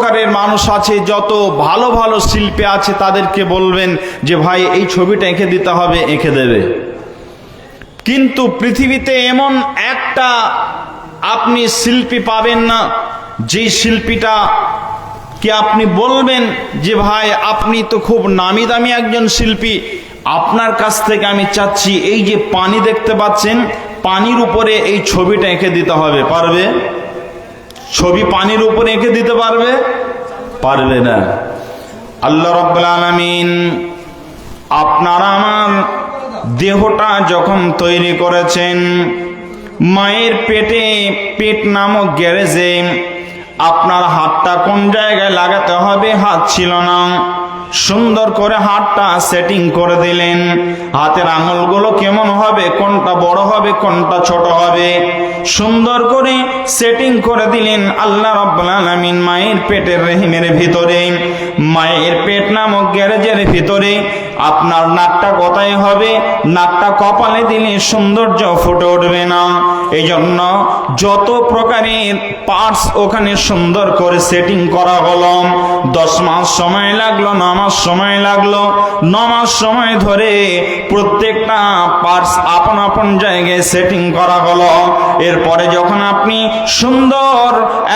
প্রকারের মানুষ আছে, যত ভালো ভালো শিল্পী আছে তাদেরকে বলবেন যে ভাই এই ছবিটা এঁকে দিতে হবে, এঁকে দেবে। কিন্তু পৃথিবীতে এমন একটা আপনি শিল্পী পাবেন না যেই শিল্পীটা কি আপনি বলবেন যে ভাই আপনি তো খুব নামি দামি একজন শিল্পী, আপনার কাছ থেকে আমি চাচ্ছি এই যে পানি দেখতে পাচ্ছেন, পানির উপরে এই ছবিটা এঁকে দিতে হবে। পারবে? ছবি পানির উপরে এঁকে দিতে পারবে? পারবে না। আল্লাহ রাব্বুল আলামিন আপনার আমার দেহটা যখন তৈরি করেছেন, মায়ের পেটে, পেট নামক গ্যারেজে আপনার হাতটা কোন জায়গায় লাগাতে হবে হাত ছিল না, সুন্দর করে হাতটা সেটিং করে দিলেন। হাতের আঙুলগুলো কেমন হবে, কোনটা বড় হবে কোনটা ছোট হবে, সুন্দর করে সেটিং করে দিলেন আল্লাহ রাব্বুল আলামিন মায়ের পেটের রহিমের ভিতরে। মায়ের পেট নামক গ্যারেজের ভিতরে আপনার নাকটা কোথায় হবে, নাকটা কপালে দিলে সৌন্দর্য ফুটে উঠবে না। এই জন্য যত প্রকারের পার্টস ওখানে সুন্দর করে সেটিং করা হলো। 10 মাস সময় লাগলো, 9 মাস সময় লাগলো, 9 মাস সময় ধরে প্রত্যেকটা পার্টস আপন আপন জায়গায় সেটিং করা হলো। এরপরে যখন আপনি সুন্দর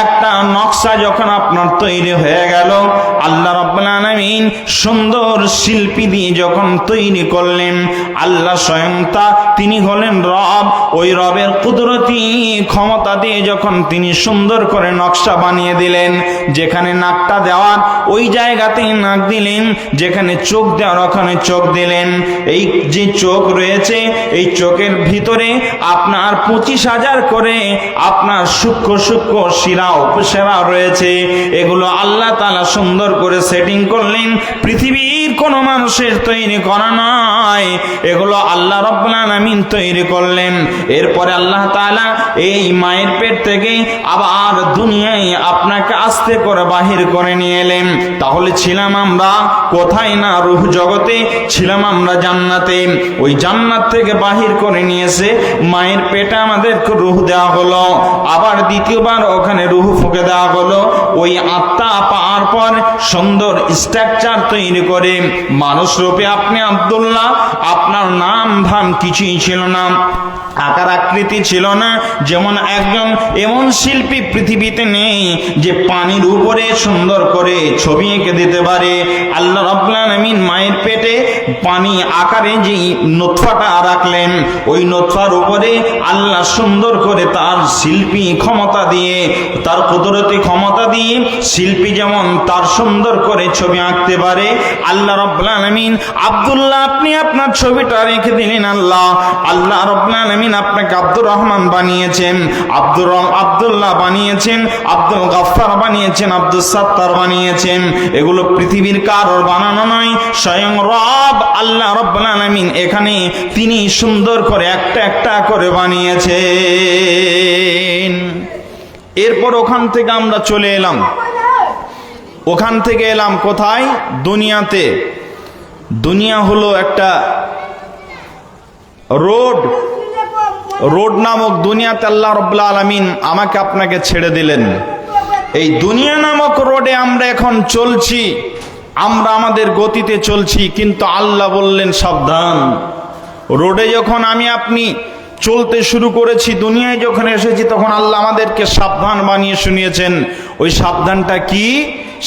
একটা নকশা যখন আপনার তৈরি হয়ে গেল, আল্লাহ রাব্বুল আলামিন সুন্দর শিল্পী দিয়ে যখন তৈরি করলেন, আল্লাহ স্বয়ং তিনি হলেন রব। ওই রবের কুদরতি ক্ষমতা দিয়ে যখন তিনি সুন্দর করে নকশা বানিয়ে দিলেন, যেখানে নাকটা দেওয়ার ওই জায়গাতেই নাক দিলেন, যেখানে চোখ দেওয়ার ওখানে চোখ দিলেন। এই যে চোখ রয়েছে, এই চোখের ভিতরে আপনার 25,000 করে আপনার সূক্ষ্ম সূক্ষ্ম শিরা উপশিরা রয়েছে। এগুলো আল্লাহ তাআলা সুন্দর করে সেটিং করলেন, পৃথিবীর কোন মানুষের তৈরি করা নয়, এগুলো আল্লাহ রাব্বুল আলামিন তৈরি করলেন। এরপরে আল্লাহ তাআলা এই মায়ের পেট থেকে আবার দুনিয়ায় আপনাকে আস্তে করে বাহির করে নিয়ে এলেন। তাহলে ছিলাম আমরা কোথায় না, রূহ জগতে ছিলাম আমরা জান্নাতে। ওই জান্নাত থেকে বাহির করে নিয়েছে মায়ের পেটে আমাদেরকে রূহ দেওয়া হলো, আবার দ্বিতীয়বার ওখানে রূহ ফুঁকে দেওয়া হলো। ওই আত্মা পাওয়ার পর সুন্দর স্ট্রাকচার তৈরি করে মানুষ রূপে আপনি আব্দুল্লাহ, আপনার নাম ধাম কিছুই ছিল না, আকার আকৃতি ছিল না। যেমন একজন এমন শিল্পী পৃথিবীতে নেই যে পানির উপরে সুন্দর করে ছবি এঁকে দিতে পারে। আল্লাহ রাব্বুল আলামিন মায়ের পেটে পানি আকারে যে নতফাটা রাখলেন, ওই নতফার উপরে আল্লাহ সুন্দর করে তার শিল্পী ক্ষমতা দিয়ে, তার কুদরতি ক্ষমতা দিয়ে শিল্পী যেমন তার সুন্দর করে ছবি আঁকতে পারে, আল্লাহ রাব্বুল আলামিন আব্দুল্লাহ আপনি আপনার ছবিটা রেখে দিলেন। আল্লাহ রাব্বুল আলামিন আপনাকে আব্দুর রহমান বানিয়েছেন, আব্দুল্লাহ বানিয়েছেন, আব্দুল গাফফার বানিয়েছেন, আব্দুল সাত্তার বানিয়েছেন। এগুলো পৃথিবীর কারোর বানানো নয়, স্বয়ং রব আল্লাহ রাব্বুল আলামিন এখানে তিনি সুন্দর করে একটা একটা করে বানিয়েছেন। এরপর ওখান থেকে আমরা চলে এলাম, ওখান থেকে এলাম কোথায়? দুনিয়াতে। দুনিয়া হলো একটা রোড নামক দুনিয়াতে আল্লাহ রাব্বুল আলামিন আমাকে আপনাকে ছেড়ে দিলেন। এই দুনিয়া নামক রোডে আমরা এখন চলছি, আমরা আমাদের গতিতে চলছি, কিন্তু আল্লাহ বললেন সাবধান। রোডে যখন আমি আপনি চলতে শুরু করেছি, দুনিয়ায় যখন এসেছি, তখন আল্লাহ আমাদেরকে সাবধান বানিয়ে শুনিয়েছেন। ওই সাবধানটা কি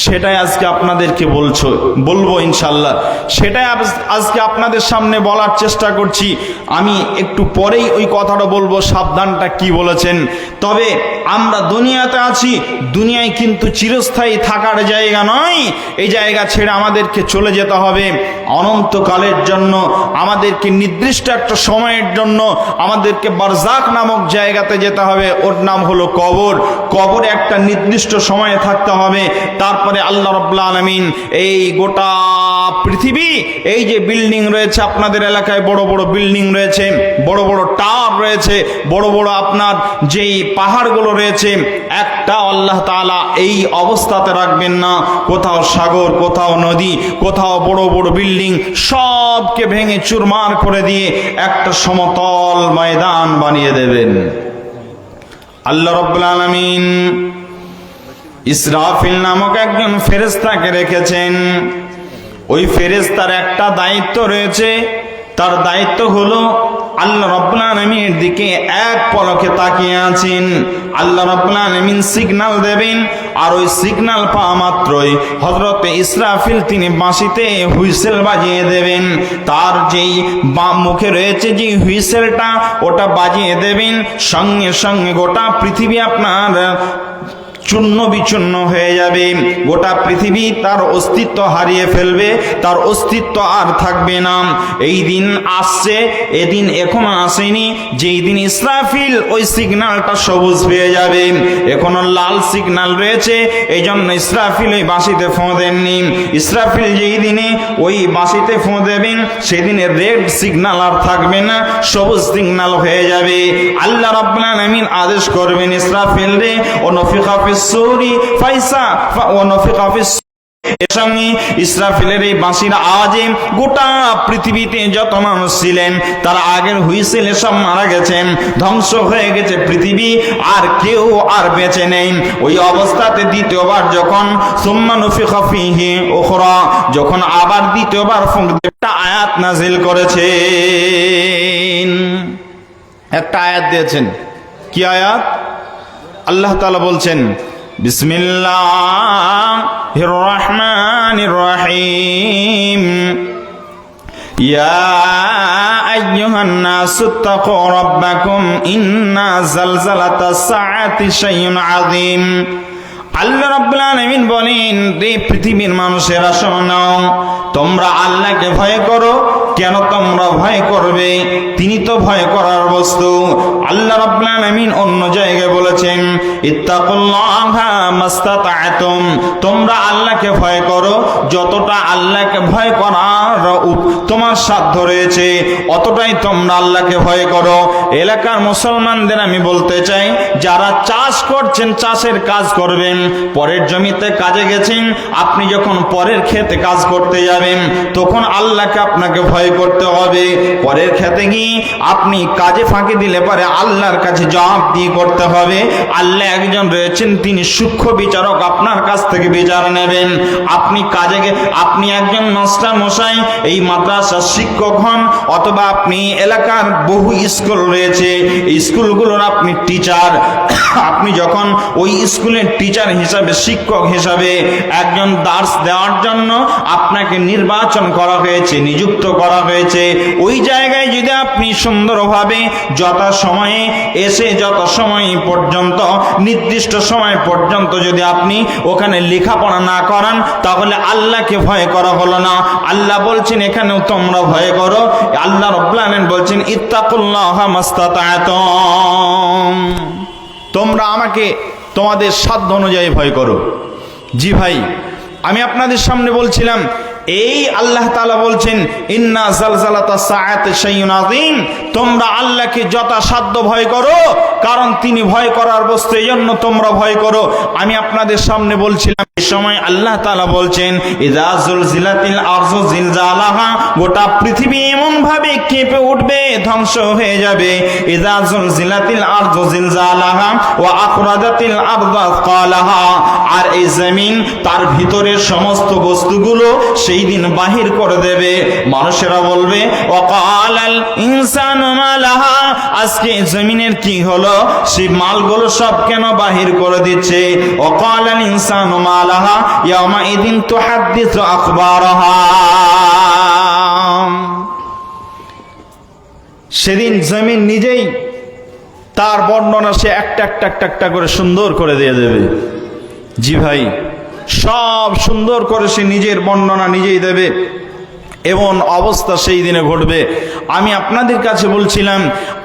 সেটাই আজকে আপনাদেরকে বলবো ইনশাল্লাহ। সেটাই আজকে আপনাদের সামনে বলার চেষ্টা করছি। আমি একটু পরেই ওই কথাটা বলবো সাবধানটা কি বলেছেন। তবে আমরা দুনিয়াতে আছি, দুনিয়ায় কিন্তু চিরস্থায়ী থাকার জায়গা নয়। এই জায়গা ছেড়ে আমাদেরকে চলে যেতে হবে অনন্তকালের জন্য, আমাদেরকে নির্দিষ্ট একটা সময়ের জন্য আমাদেরকে বারজাক নামক জায়গাতে যেতে হবে। ওর নাম হলো কবর। কবরে একটা নির্দিষ্ট সময়ে থাকতে হবে। তারপরে আল্লাহ রাব্বুল আলামিন এই গোটা পৃথিবী, এই যে বিল্ডিং রয়েছে আপনাদের এলাকায়, বড় বড় বিল্ডিং রয়েছে, বড় বড় টাওয়ার রয়েছে, বড় বড় আপনার যেই পাহাড়গুলো রয়েছে, একটা আল্লাহ তাআলা এই অবস্থাতে রাখবেন না। কোথাও সাগর, কোথাও নদী, কোথাও বড় বড় বিল্ডিং, সবকে ভেঙে চুরমার করে দিয়ে একটা সমতল ময়দান বানিয়ে দেবেন। আল্লাহ রাব্বুল আলামিন ইসরাফিল নামক একজন ফেরেশতাকে রেখেছেন। ওই ফেরেশতার একটা দায়িত্ব রয়েছে, তার দায়িত্ব হলো আল্লাহ রাব্বুল আলামিনের দিকে এক পলকে তাকিয়ে আছেন। আল্লাহ রাব্বুল আলামিন সিগন্যাল দেবেন, আর ওই সিগন্যাল পাওয়া মাত্রই হযরত ইসরাফিল তিনি বাঁশিতে হুইসেল বাজিয়ে দেবেন। তার যেই বাম মুখে রয়েছে যে হুইসেলটা, ওটা বাজিয়ে দেবেন, সঙ্গে সঙ্গে গোটা পৃথিবী আপনার চূর্ণ বিচূর্ণ হয়ে যাবে। গোটা পৃথিবী তার অস্তিত্ব হারিয়ে ফেলবে, তার অস্তিত্ব আর থাকবে না। এই দিন আসছে, এদিন এখনো আসেনি, যেই দিন ইসরাফিল ওই সিগন্যালটা সবুজ পেয়ে যাবে। এখনো লাল সিগন্যাল রয়েছে, এই জন্য ইসরাফিল ওই বাঁশিতে ফোঁ দেননি। ইসরাফিল যেই দিনে ওই বাঁশিতে ফোঁ দেবেন, সেদিনে রেড সিগন্যাল আর থাকবে না, সবুজ সিগন্যাল হয়ে যাবে। আল্লাহ রাব্বুল আলামিন আদেশ করবেন ইসরাফিল রে, ও নফিখা সুরি ফাইসা ওয়া নফিকা ফিস। এর সঙ্গে ইসরাফিলের এই বাঁশির আওয়াজে গোটা পৃথিবীতে যত মানুষ ছিলেন তারা আগের হুইসেলে সব মারা গেছেন, ধ্বংস হয়ে গেছে পৃথিবী, আর কেউ আর বেঁচে নেই। ওই অবস্থাতে দ্বিতীয়বার যখন সুম্মা নুফিখা ফীহি উখরা, যখন আবার দ্বিতীয়বার ফুঁক একটা আয়াত নাজিল করেছেন, একটা আয়াত দিয়েছেন। কি আয়াত? আল্লাহ তাআলা বলছেন বিসমিল্লাহির রহমানির রহিম, ইয়া আইয়ুহান নাসু তাকু রাব্বাকুম ইন্না জালজালাতাস সাআতি শাইউন আযীম। আল্লাহ রাব্বুল আলামিন বলেন, রে পৃথিবীর মানুষেরা শোনো, তোমরা আল্লাহকে ভয় করো। কেন তোমরা ভয় করবে? তিনি তো ভয় করার বস্তু। আল্লাহ রাব্বুল আলামিন অন্য জায়গায় বলেছেন ইত্তাকুল্লাহা মাস্তাতা'তুম, তোমরা আল্লাহকে ভয় করো, যতটা আল্লাহকে ভয় করার তোমার সাধ্য রয়েছে অতটাই তোমরা আল্লাহকে ভয় করো। এলাকার মুসলমানদের আমি বলতে চাই, যারা চাষ করছেন, চাষের কাজ করবেন, পরের জমিতে কাজে গেছেন, আপনি যখন পরের ক্ষেতে কাজ করতে যাবেন তখন আল্লাহকে আপনাকে ভয় করতে হবে। পরের ক্ষেতে গিয়ে আপনি কাজে ফাঁকি দিলে পরে আল্লাহর কাছে জবাবদিহি করতে হবে। আল্লাহ একজন রয়েছেন, তিনি সূক্ষ্ম বিচারক, আপনার কাছ থেকে বিচার নেবেন। আপনি কাজে আপনি একজন মাস্টার মশাই, এই মাদ্রাসার শিক্ষক হন, অথবা আপনি এলাকার বহু স্কুল রয়েছে, এই স্কুলগুলোর আপনি টিচার। আপনি যখন ওই স্কুলের টিচার হিসাবে, শিক্ষক হিসাবে একজন দার্স দেওয়ার জন্য আপনাকে নির্বাচন করা হয়েছে, নিযুক্ত করা হয়েছে, ওই জায়গায় যদি আপনি সুন্দরভাবে যথা সময়ে এসে যত সময় পর্যন্ত, নির্দিষ্ট সময় পর্যন্ত যদি আপনি ওখানে লেখাপড়া না করান, তাহলে আল্লাহকে ভয় করা হলো না। আল্লাহ বলছেন এখানেও তোমরা ভয় করো। আল্লাহ রাব্বুল আলামিন বলছেন ইত্তাকুল্লাহা মাস্তাতা'তুম, তোমরা আমাকে তোমাদের সাধ্য অনুযায়ী ভয় করো। জি ভাই, আমি আপনাদের সামনে বলছিলাম, এই আল্লাহ তাআলা বলছেন ইন্না জালজালাতাস সাআতি শাইউন আযীম, তোমরা আল্লাহকে যথাসাধ্য ভয় করো, কারণ তিনি ভয় করার বস্তু, এই জন্য তোমরা ভয় করো। আমি আপনাদের সামনে বলছিলাম, এই সময় আল্লাহ তাআলা বলছেন ইযা যুলজিলাতিল আরযু জিলজালাহা, গোটা পৃথিবী এমন ভাবে কেঁপে উঠবে, ধ্বংস হয়ে যাবে। ইযা যুলজিলাতিল আরযু জিলজালাহা ওয়া আখরাজাতিল আরযু আথকালাহা, আর এই জমিন তার ভিতরের সমস্ত বস্তুগুলো সেই দিন বাহির করে দেবে। মানুষেরা বলবে ওয়াকালাল ইনসানু মালাহা, আজকে জমিনের কি হলো, সেই মালগুলো সব কেন বাহির করে দিচ্ছে। ওয়াকালাল ইনসানু মালাহা ইয়াওমা ইদিন তুহাদ্দিসু আখবারাহা, সেদিন জমিন নিজেই তার বর্ণনা সে একটা একটা একটা একটা করে সুন্দর করে দিয়ে দেবে। জি ভাই, সব সুন্দর করে সে নিজের বর্ণনা নিজেই দেবে। এমন অবস্থা সেই দিনে ঘটবে। আমি আপনাদের কাছে বলছিলাম,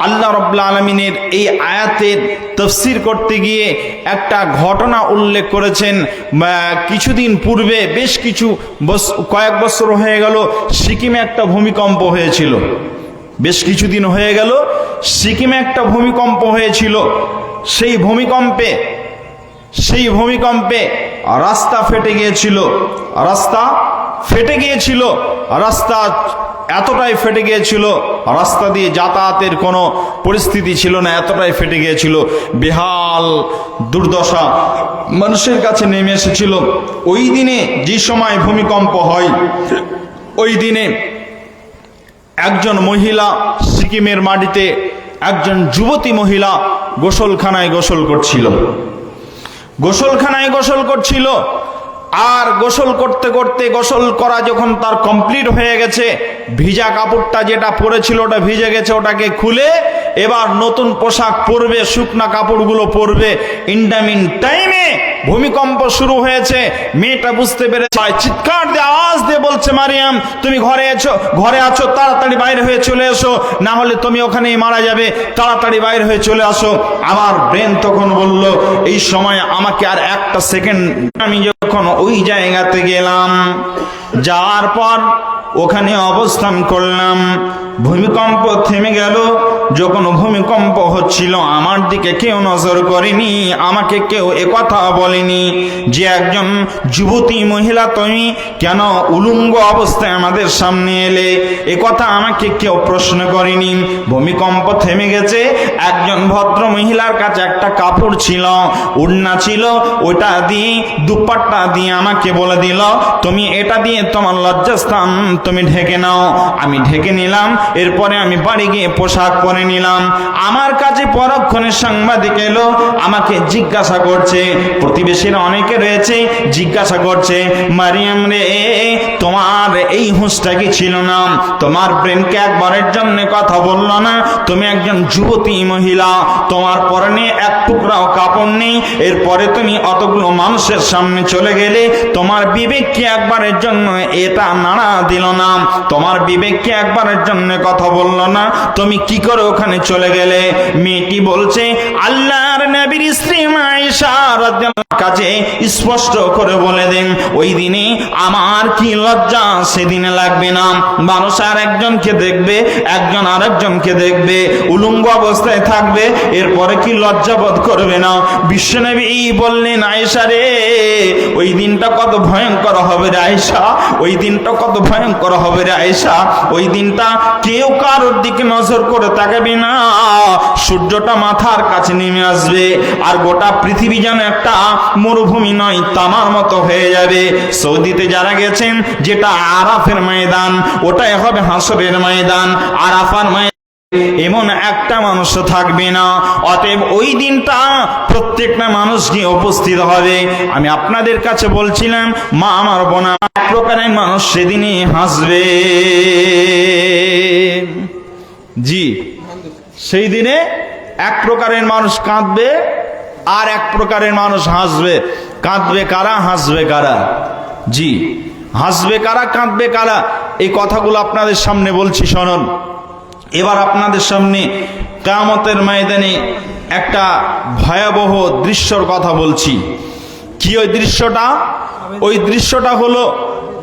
আল্লাহ রাব্বুল আলামিনের এই আয়াতের তাফসীর করতে গিয়ে একটা ঘটনা উল্লেখ করেছেন। কিছুদিন পূর্বে, বেশ কয়েক বছর হয়ে গেল, সিকিমে একটা ভূমিকম্প হয়েছিল। বেশ কিছুদিন হয়ে গেল, সিকিমে একটা ভূমিকম্প হয়েছিল। সেই ভূমিকম্পে রাস্তা ফেটে গিয়েছিল, রাস্তা এতটাই ফেটে গিয়েছিল, রাস্তা দিয়ে যাতায়াতের কোনো পরিস্থিতি ছিল না, এতটাই ফেটে গিয়েছিল, বেহাল দুর্দশা মানুষের কাছে নেমে এসেছিল। ওই দিনে যে সময় ভূমিকম্প হয়, ওই দিনে একজন মহিলা সিকিমের মাটিতে, একজন যুবতী মহিলা গোসলখানায় গোসল করছিল। আর গোসল করতে করতে, গোসল করা যখন তার কমপ্লিট হয়ে গেছে, ভিজা কাপড়টা যেটা পরেছিল ওটা ভিজে গেছে, ওটাকে খুলে এবার নতুন পোশাক পরবে, শুকনা কাপড়গুলো পরবে। ইন্ডামিন টাইমে ভূমিকম্প শুরু হয়েছে। মেয়েটা বুঝতে পেরেছে, চিৎকার দিয়ে আওয়াজ দিয়ে বলছে, মারিয়াম তুমি ঘরে আছো, তাড়াতাড়ি বাইরে হয়ে চলে এসো, না হলে তুমি ওখানেই মারা যাবে, তাড়াতাড়ি বাইরে হয়ে চলে আসো। আমার ব্রেন তখন বলল, এই সময় আমাকে আর একটা সেকেন্ড, আমি যখন ওই জায়গাতে গেলাম, যাওয়ার পর ওখানে অবস্থান করলাম, ভূমিকম্প থেমে গেল। যখন ভূমিকম্প হচ্ছিল আমার দিকে কেউ নজর করেনি, আমাকে কেউ একথা বলেনি যে একজন যুবতী মহিলা তুমি কেন উলঙ্গ অবস্থায় আমাদের সামনে এলে, একথা আমাকে কেউ প্রশ্ন করেনি। ভূমিকম্প থেমে গেছে, একজন ভদ্র মহিলার কাছে একটা কাপড় ছিল, ওড়না ছিল, ওটা দিয়ে, দুপাট্টা দিয়ে আমাকে বলে দিল, তুমি এটা দিয়ে তোমার লজ্জাস্থান তুমি ঢেকে নাও। আমি ঢেকে নিলাম। এরপরে আমি বাড়ি গিয়ে পোশাক পরে নিলাম। আমার কাছে পরক্ষণে সাংবাদিক এলো, আমাকে জিজ্ঞাসা করছে, প্রতিবেশীরা অনেকে রয়েছে, জিজ্ঞাসা করছে, মারিয়াম রে, তোমার এই হুঁশটা কি ছিল না? তোমার ব্রেনকে একবারের জন্য কথা বললো না? তুমি একজন যুবতী মহিলা, তোমার পরনে এক টুকরাও কাপড় নেই, এরপরে তুমি অতগুলো মানুষের সামনে চলে গেলে, তোমার বিবেককে একবারের জন্য এটা নাড়া দিল না? তোমার বিবেককে একবারের জন্য কথা বললো না? তুমি কি করে ওখানে চলে গেলে? মেয়েটি বলছে, আল্লাহর নবীর স্ত্রী আয়েশা রাদিয়াল্লাহু কাছে স্পষ্ট করে বলে দেন, ওই দিনে আমার কি লজ্জা সেদিনে লাগবে না? মানুষ আর একজনকে দেখবে, একজন আরেকজনকে দেখবে, উলঙ্গ অবস্থায় থাকবে, এরপরে কি লজ্জা বোধ করবে না? বিশ্বনবী বললেন, আয়েশা রে, ওই দিনটা কত ভয়ঙ্কর হবে রে আয়েশা, ওই দিনটা কত ভয়ঙ্কর হবে রে আয়েশা। ওই দিনটা কেউ কারোর দিকে নজর করে তাকাবে না, সূর্যটা মাথার কাছে নেমে আসবে, আর গোটা পৃথিবী যেন একটা মরুভূমি নয়, তামার মতো হয়ে যাবে। সৌদিতে যারা গেছেন, যেটা আরাফের ময়দান, ওটাই হবে হাসরের ময়দান, আরাফার ময়দান এমন একটা মানুষ থাকবে না। অতএব ওই দিনটা প্রত্যেকটা মানুষ গিয়ে উপস্থিত হবে। আমি আপনাদের কাছে বলছিলাম, মা আমার বোনা, এক প্রকারের মানুষ সেদিনই হাসবে। জি, সেই দিনে এক প্রকারের মানুষ কাঁদবে, আর এক প্রকারের মানুষ হাসবে। কাঁদবে কারা, হাসবে কারা? জি, হাসবে কারা, কাঁদবে কারা? এই কথাগুলো আপনাদের সামনে বলছি, শুনুন। এবার আপনাদের সামনে কিয়ামতের ময়দানে একটা ভয়াবহ দৃশ্যর কথা বলছি। কি ওই দৃশ্যটা? ওই দৃশ্যটা হলো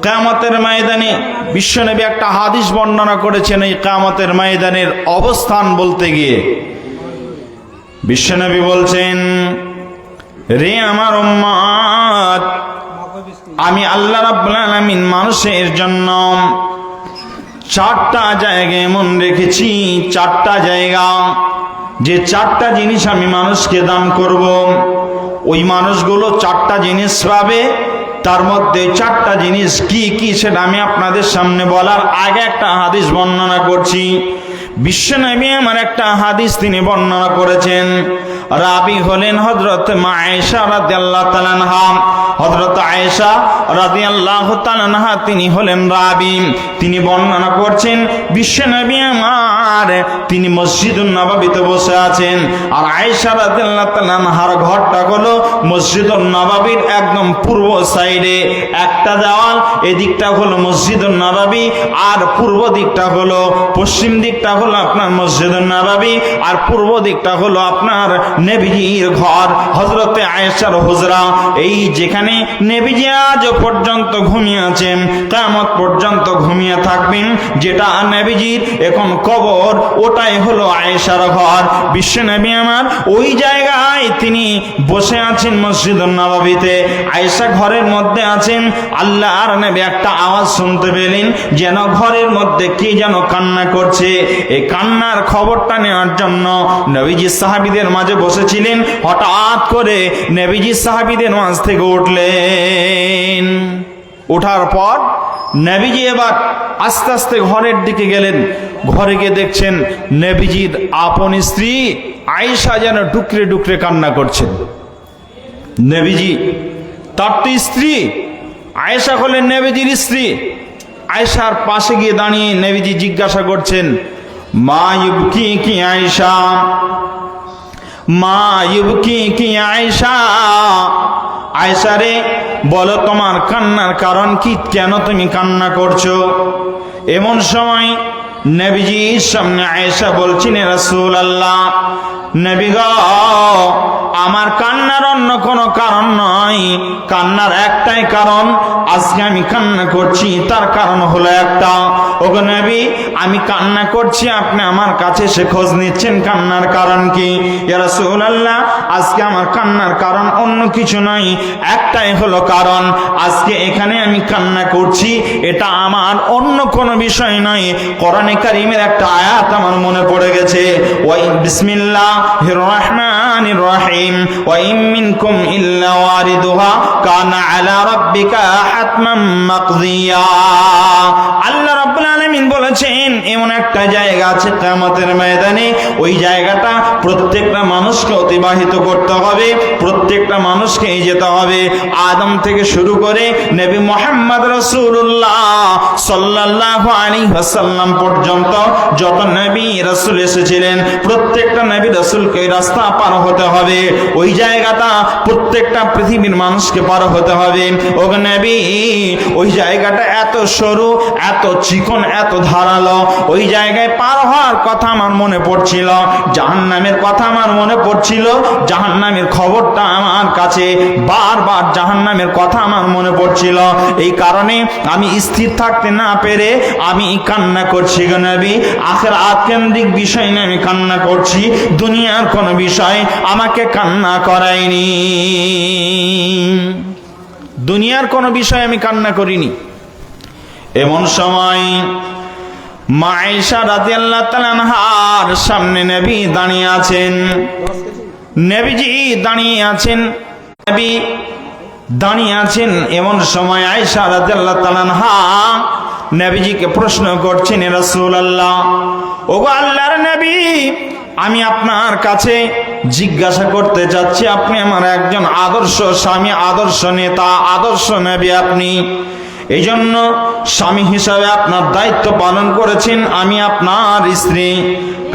কিয়ামতের ময়দানে বিশ্বনবী একটা হাদিস বর্ণনা করেছেন। এই কিয়ামতের ময়দানের অবস্থান বলতে গিয়ে বিশ্বনবী বলছেন, রে আমার উম্মত, আমি আল্লাহ রাব্বুল আলামিন মানুষের জন্য চারটা জায়গা এমন রেখেছি, চারটা জায়গা, যে চারটা জিনিস আমি মানুষকে দান করব, ওই মানুষগুলো চারটা জিনিস পাবে। তার মধ্যে চারটা জিনিস কি কি সেটা আমি আপনাদের সামনে বলার আগে একটা হাদিস বর্ণনা করছি। বিশ্বনবী আমার একটা হাদিস তিনি বর্ণনা করেছেন। রাবি হলেন হযরত আয়েশা রাদিয়াল্লাহু তাআলা আনহা। হযরত আয়েশা রাদিয়াল্লাহু তাআলা আনহা তিনি হলেন রাবি। তিনি বর্ণনা করছেন, বিশ্বনবী আমার তিনি মসজিদুন নববীতে বসে আছেন, আর আয়েশা রাদিয়াল্লাহু তাআলা আনহার ঘরটা হলো মসজিদুন নববীর একদম পূর্ব সাইডে। একটা দেওয়াল, এদিকটা হলো মসজিদুন নববী, আর পূর্ব দিকটা হলো, পশ্চিম দিকটা হলো আপনার মসজিদুন নববী, আর পূর্ব দিকটা হলো আপনার নবীজির ঘর হযরতে আয়েশার হুজরা, এই যেখানে নবীজি আজ পর্যন্ত ঘুমিয়ে আছেন, কিয়ামত পর্যন্ত ঘুমিয়ে থাকবেন, যেটা নবীজির এখন কবর, ওটাই হলো আয়েশার ঘর। বিশ্ব নবী আমার ওই জায়গায় তিনি বসে আছেন মসজিদুন নববীতে, আয়েশা ঘরের মধ্যে আছেন। আল্লাহর নবী একটা আওয়াজ শুনতে পেলেন, যেন ঘরের মধ্যে কে যেন কান্না করছে। এই কান্নার খবরটা নেওয়ার জন্য নবীজি সাহাবীদের মাঝে বসেছিলেন, হঠাৎ করে নবীজি সাহাবীদের মাঝ থেকে উঠলেন। ওঠার পর নবীজি এবার আস্তে আস্তে ঘরের দিকে গেলেন। ঘরে গিয়ে দেখছেন নবীজির আপন স্ত্রী আয়েশা যেন ডুকরে ডুকরে কান্না করছেন। নবীজি, তার তো স্ত্রী আয়েশা হলেন নবীজির স্ত্রী। আয়েশার পাশে গিয়ে দাঁড়িয়ে নবীজি জিজ্ঞাসা করছেন, মা ইউবকি কি আয়েশা, মা ইউবকি কি আয়েশা, আয়েশা রে বলো তোমার কান্নার কারণ কি, কেন তুমি কান্না করছো? এমন সময় নবীজির সামনে আয়েশা বলছেন, রাসূলুল্লাহ, নবী গো, আমার কান্নার অন্য কোনো কারণ নয়, কান্নার একটাই কারণ, আজকে আমি কান্না করছি তার কারণ হলো একটা। ওগো নবী, আমি কান্না করছি, আপনি আমার কাছে এসে খোঁজ নিচ্ছেন কান্নার কারণ কি? ইয়া রাসূলুল্লাহ, আজকে আমার কান্নার কারণ অন্য কিছু নয়, একটাই হলো কারণ, আজকে এখানে আমি কান্না করছি, এটা আমার অন্য কোনো বিষয় নয়। কোরআনে কারীমের একটা আয়াত আমার মনে পড়ে গেছে, ওয়া বিসমিল্লাহির রাহমানির রহিম, ওয়া ইম মিনকুম ইল্লা ওয়ারিদুহা কানা আলা রাব্বিকা হাতমান মাকদিয়া। আল্লাহ রাব্বুল আলামিন বলেছেন, এমন একটা জায়গা আছে কিয়ামতের ময়দানে, ওই জায়গাটা প্রত্যেকটা মানুষকে অতিবাহিত করতে হবে, প্রত্যেকটা মানুষকে যেতে হবে। আদম থেকে শুরু করে নবী মুহাম্মদ রাসূলুল্লাহ সাল্লাল্লাহু আলাইহি ওয়াসাল্লাম পর্যন্ত যত নবী রাসূল এসেছিলেন, প্রত্যেকটা নবী রাসূলকে রাস্তা পার হতে হবে। ওই জায়গাটা প্রত্যেকটা পৃথিবীর মানুষকে পার হতে হবে। ও নবী, ওই জায়গাটা এত সরু, এত চিকন, এত ধারালো, ওই জায়গায় পার হওয়ার কথা আমার মনে পড়ছিল, জাহান্নামের কথা আমার মনে পড়ছিল, জাহান্নামের খবরটা আমার কাছে বারবার, জাহান্নামের কথা আমার মনে পড়ছিল। এই কারণে আমি স্থির থাকতে না পেরে আমি কান্না করছি গো নবী। আখিরাত কেন্দ্রিক বিষয় নিয়ে আমি কান্না করছি, দুনিয়ার কোন বিষয় আমাকে কান্না করায়নি, দুনিয়ার কোন বিষয় আমি কান্না করিনি। এমন সময় মা আয়েশা রাদিয়াল্লাহু তাআলা আনহার সামনে নবী দাঁড়িয়ে আছেন, নবীজি দাঁড়িয়ে আছেন, নবী দাঁড়িয়ে আছেন। এমন সময় আয়েশা রাদিয়াল্লাহু তাআলা আনহা নবীজিকে প্রশ্ন করছেন, রাসূলুল্লাহ, ওগো আল্লাহর নবী, আমি আপনার কাছে জিজ্ঞাসা করতে চাচ্ছি, আপনি আমার একজন আদর্শ স্বামী, আদর্শ নেতা, আদর্শ নবী আপনি, এই জন্য স্বামী হিসাবে আপনার দায়িত্ব পালন করেছেন, আমি আপনার স্ত্রী,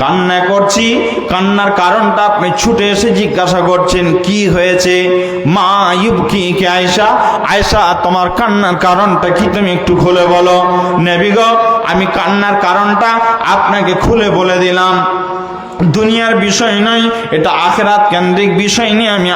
কান্না করছি, কান্নার কারণটা আপনি ছুটে এসে জিজ্ঞাসা করছেন কি হয়েছে? মা ইউবকি কে আয়েশা, আয়েশা তোমার কান্নার কারণটা কি, তুমি একটু খুলে বলো। নবী গো, আমি কান্নার কারণটা আপনাকে খুলে বলে দিলাম, দুনিয়ার বিষয় নয়, এটা আখিরাত কেন্দ্রিক বিষয় নিয়ে আমি